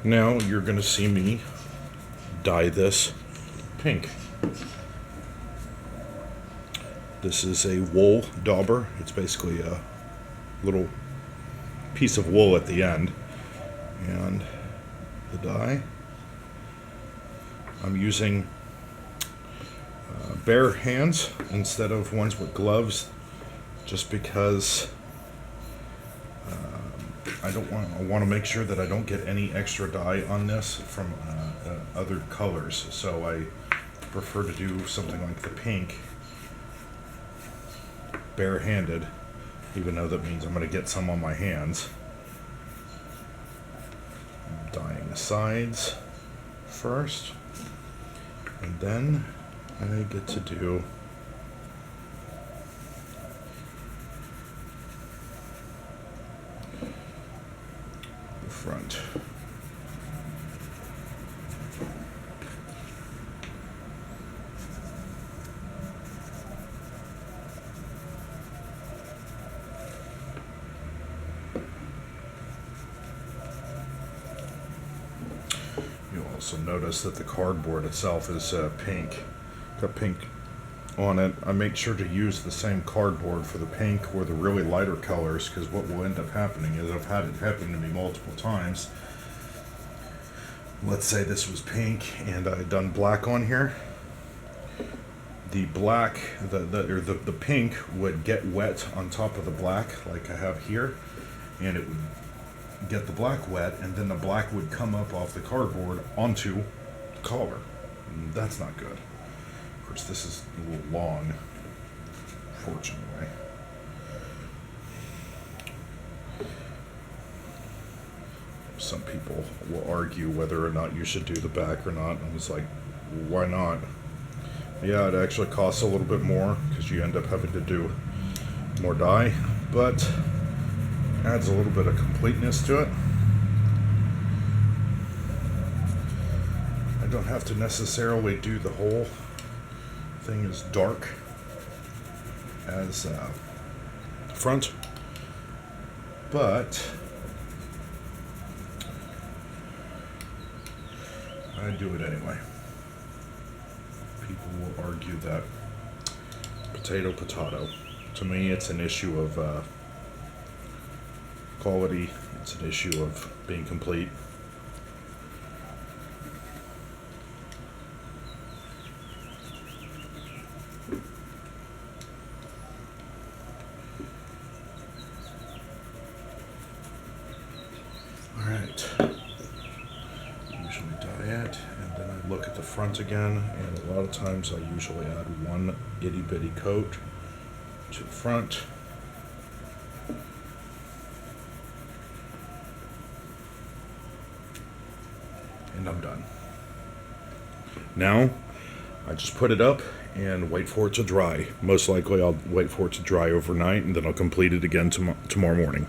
Now you're going to see me dye this pink. This is a wool dauber. It's basically a little piece of wool at the end. And the dye, I'm using bare hands instead of ones with gloves, just because I want to make sure that I don't get any extra dye on this from other colors. So I prefer to do something like the pink bare-handed, even though that means I'm going to get some on my hands. I'm dyeing the sides first, and then I get to do the front. You'll also notice that the cardboard itself is pink. Got pink on it. I make sure to use the same cardboard for the pink or the really lighter colors, because what will end up happening is, I've had it happen to me multiple times. Let's say this was pink and I had done black on here. The black, the pink would get wet on top of the black, like I have here, and it would get the black wet, and then the black would come up off the cardboard onto the collar. And that's not good. Of course, this is a little long, fortunately. Some people will argue whether or not you should do the back or not. I was like, why not? Yeah, it actually costs a little bit more because you end up having to do more dye, but adds a little bit of completeness to it. I don't have to necessarily do the whole thing as dark as the front, but I do it anyway. People will argue that potato. To me, it's an issue of quality. It's an issue of being complete. Alright. Usually dye it, and then I look at the front again, and a lot of times I usually add one itty bitty coat to the front. And I'm done. Now, I just put it up and wait for it to dry. Most likely I'll wait for it to dry overnight, and then I'll complete it again tomorrow morning.